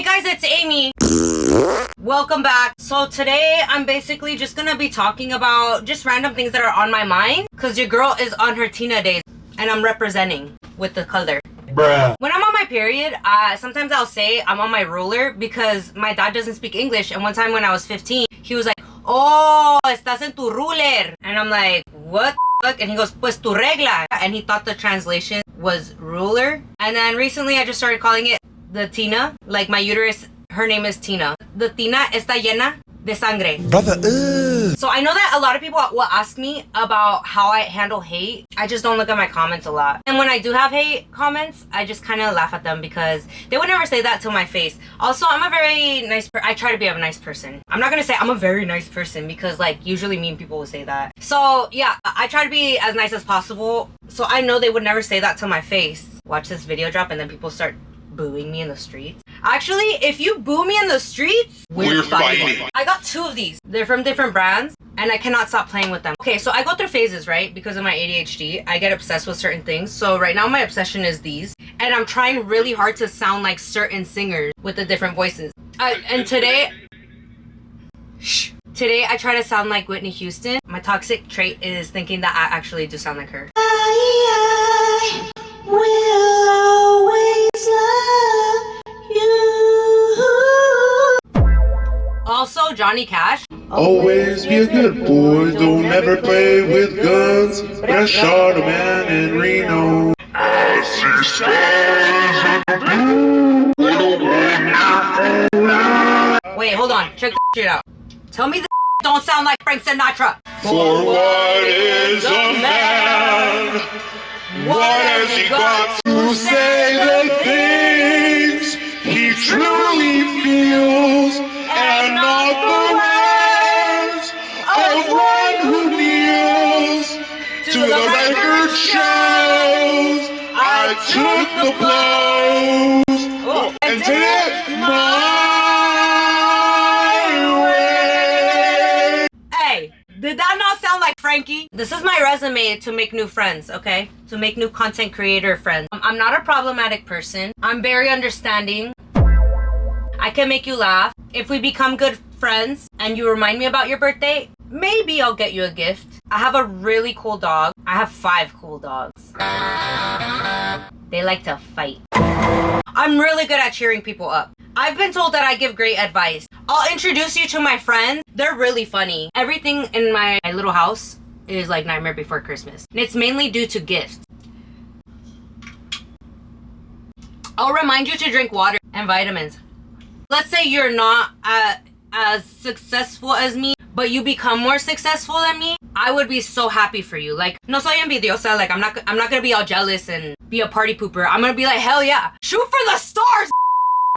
guys, it's Amy. Welcome back. So today I'm basically just gonna be talking about just random things that are on my mind, because your girl is on her Tina days and I'm representing with the color. Bruh. When I'm on my period, sometimes I'll say I'm on my ruler because my dad doesn't speak English, and one time when I was 15 he was like, oh, estás en tu ruler, and I'm like, what the fuck? And he goes, pues tu regla, and he thought the translation was ruler. And then recently I just started calling it the Tina, like my uterus, her name is Tina. The Tina está llena de sangre. Brother, So I know that a lot of people will ask me about how I handle hate. I just don't look at my comments a lot. And when I do have hate comments, I just kind of laugh at them because they would never say that to my face. Also, I'm a very nice I try to be a nice person. I'm not gonna say I'm a very nice person because like usually mean people will say that. So yeah, I try to be as nice as possible. So I know they would never say that to my face. Watch this video drop and then people start booing me in the streets. Actually, if you boo me in the streets, we're fighting. I got two of these. They're from different brands and I cannot stop playing with them. Okay, so I go through phases, right? Because of my ADHD, I get obsessed with certain things. So right now my obsession is these, and I'm trying really hard to sound like certain singers with the different voices. And today I try to sound like Whitney Houston. My toxic trait is thinking that I actually do sound like her. I will always love you. Also, Johnny Cash. always be a good boy. Don't ever play with guns. But I shot a man in Reno. I see stars in the blue. What a wonderful. Wait, hold on. Check this shit out. Tell me this don't sound like Frank Sinatra. For what is a man? What has he got to say the things he truly feels, and not the words of one who kneels to the record shows? I took the blows and did it my way. Hey, did that not sound like Frankie? This is my resume to make new friends, okay? To make new content creator friends. I'm not a problematic person. I'm very understanding. I can make you laugh. If we become good friends and you remind me about your birthday, maybe I'll get you a gift. I have a really cool dog. I have 5 cool dogs. They like to fight. I'm really good at cheering people up. I've been told that I give great advice. I'll introduce you to my friends. They're really funny. Everything in my little house is like Nightmare Before Christmas. And it's mainly due to gifts. I'll remind you to drink water and vitamins. Let's say you're not as successful as me, but you become more successful than me. I would be so happy for you. Like, no soy envidiosa. Like, I'm not gonna be all jealous and be a party pooper. I'm gonna be like, hell yeah, shoot for the stars.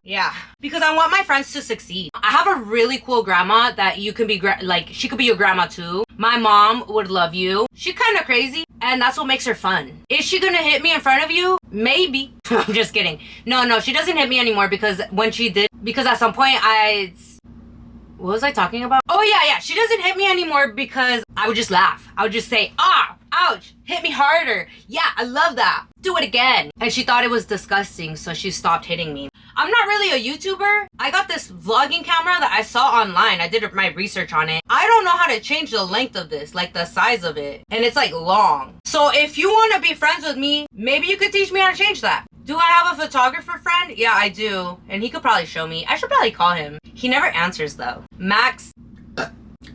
Yeah, because I want my friends to succeed. I have a really cool grandma that you can be like, she could be your grandma too. My mom would love you. She's kind of crazy, and that's what makes her fun. Is she gonna hit me in front of you? Maybe. I'm just kidding. No, she doesn't hit me anymore because when she did, because at some point what was I talking about? Oh yeah, she doesn't hit me anymore because I would just laugh. I would just say, ah, ouch, hit me harder. Yeah, I love that. Do it again. And she thought it was disgusting, so she stopped hitting me. I'm not really a YouTuber. I got this vlogging camera that I saw online. I did my research on it. I don't know how to change the length of this, like the size of it. And it's like long. So if you want to be friends with me, maybe you could teach me how to change that. Do I have a photographer friend? Yeah, I do. And he could probably show me. I should probably call him. He never answers though. Max,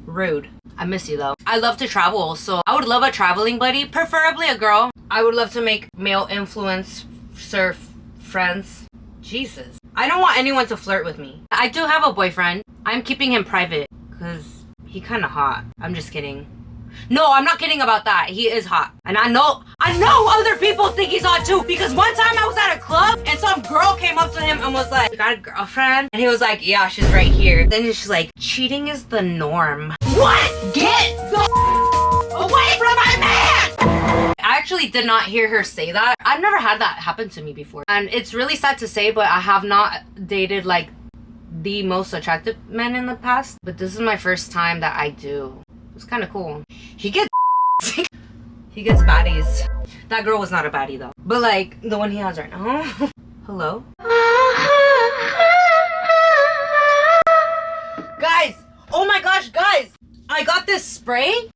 rude. I miss you though. I love to travel, so I would love a traveling buddy, preferably a girl. I would love to make male influencer friends. Jesus. I don't want anyone to flirt with me. I do have a boyfriend. I'm keeping him private because he kind of hot. I'm just kidding. No, I'm not kidding about that. He is hot. And I know other people think he's hot too, because one time I was at a club and some girl came up to him and was like, you got a girlfriend? And he was like, yeah, she's right here. Then she's like, cheating is the norm. What? Get the away from my man! I actually did not hear her say that. I've never had that happen to me before. And it's really sad to say, but I have not dated like the most attractive men in the past. But this is my first time that I do. It's kind of cool. He gets baddies. That girl was not a baddie though. But like the one he has right now. Hello? gosh, guys! I got this spray.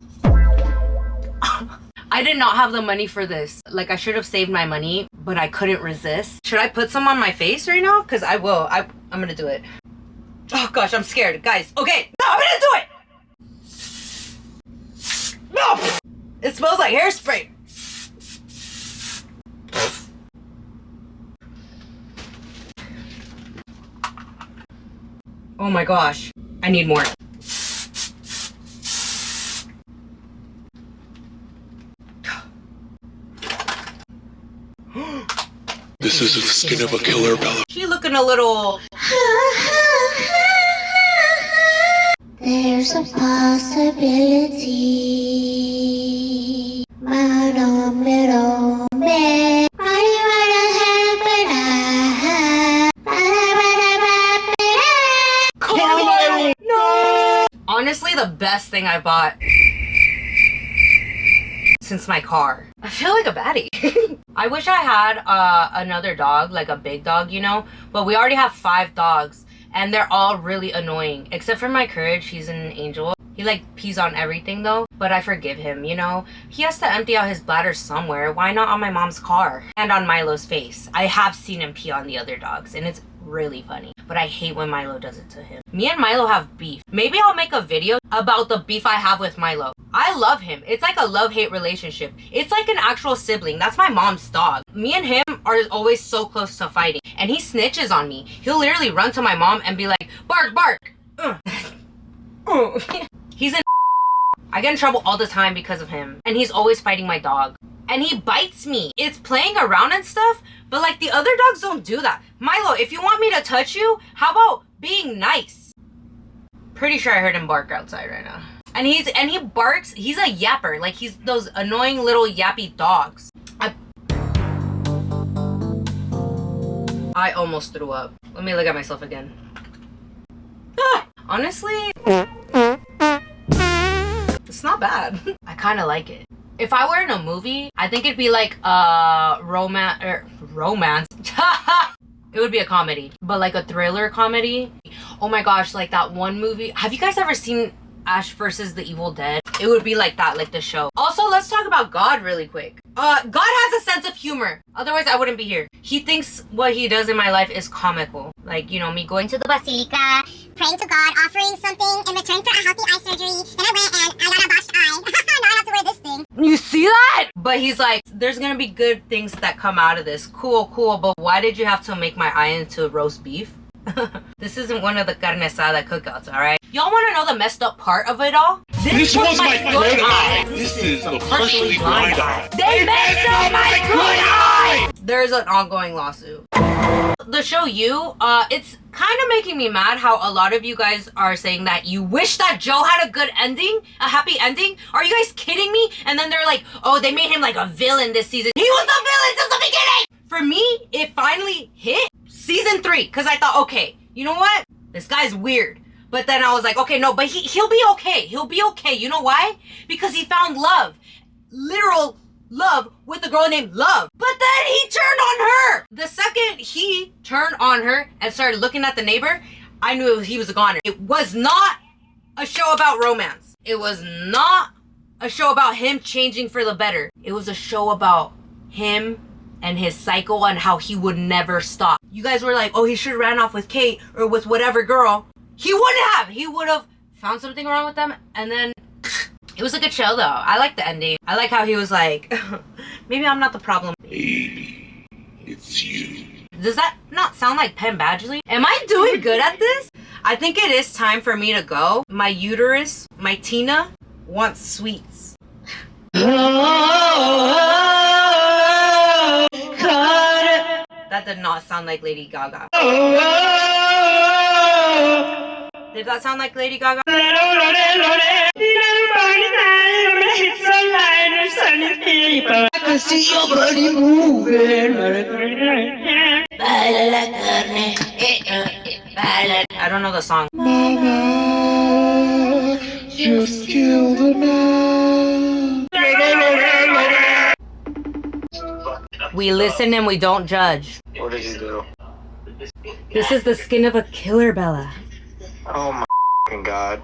I did not have the money for this. Like, I should have saved my money, but I couldn't resist. Should I put some on my face right now? Because I will. I'm gonna do it. Oh gosh, I'm scared. Guys, okay. No, I'm gonna do it! No! It smells like hairspray. Oh my gosh. I need more. This is the skin of a killer, Bella. She looking a little... There's a possibility. Mano, middle, man. No! Honestly, the best thing I bought since my car. I feel like a baddie. I wish I had another dog, like a big dog, you know? But we already have 5 dogs, and they're all really annoying. Except for my Courage, he's an angel. He like pees on everything though, but I forgive him, you know? He has to empty out his bladder somewhere. Why not on my mom's car? And on Milo's face. I have seen him pee on the other dogs, and it's really funny. But I hate when Milo does it to him. Me and Milo have beef. Maybe I'll make a video about the beef I have with Milo. I love him. It's like a love-hate relationship. It's like an actual sibling. That's my mom's dog. Me and him are always so close to fighting. And he snitches on me. He'll literally run to my mom and be like, bark, bark. He's an I get in trouble all the time because of him. And he's always fighting my dog. And he bites me. It's playing around and stuff, but like the other dogs don't do that. Milo, if you want me to touch you, how about being nice? Pretty sure I heard him bark outside right now. And he barks, he's a yapper. Like he's those annoying little yappy dogs. I almost threw up. Let me look at myself again. Honestly, it's not bad. I kind of like it. If I were in a movie, I think it'd be like romance. It would be a comedy, but like a thriller comedy. Oh my gosh, like that one movie. Have you guys ever seen Ash versus the Evil Dead? It would be like that, like the show. Also, let's talk about God really quick. God has a sense of humor. Otherwise, I wouldn't be here. He thinks what he does in my life is comical. Like, you know, me going to the Basilica, praying to God, offering something in return for a healthy eye surgery. Then I went and I got a botched eye. Now I have to wear this thing. You see that? But he's like, there's gonna be good things that come out of this. Cool, cool, but why did you have to make my eye into roast beef? This isn't one of the carne asada cookouts, alright? Y'all wanna know the messed up part of it all? This was my good eye. This is the partially blind eye. They messed up my good eye! There's an ongoing lawsuit. The show You, it's kind of making me mad how a lot of you guys are saying that you wish that Joe had a good ending, a happy ending. Are you guys kidding me? And then they're like, oh, they made him like a villain this season. He was the villain since the beginning! For me, it finally hit season 3, because I thought, okay, you know what? This guy's weird. But then I was like, okay, no, but he'll be okay. He'll be okay. You know why? Because he found love. Literal love with a girl named Love. But then he turned on her. The second he turned on her and started looking at the neighbor, I knew he was a goner. It was not a show about romance. It was not a show about him changing for the better. It was a show about him and his cycle and how he would never stop. You guys were like, oh, he should have ran off with Kate or with whatever girl. He wouldn't have. He would have found something wrong with them, and then it was a good show though. I like the ending. I like how he was like, maybe I'm not the problem. Maybe it's you. Does that not sound like Penn Badgley? Am I doing good at this? I think it is time for me to go. My uterus, my Tina, wants sweets. That did not sound like Lady Gaga. Did that sound like Lady Gaga? I can see your body moving. I don't know the song. Mama, just killed a man. We listen and we don't judge. What did you do? This is the skin of a killer, Bella. Oh my God.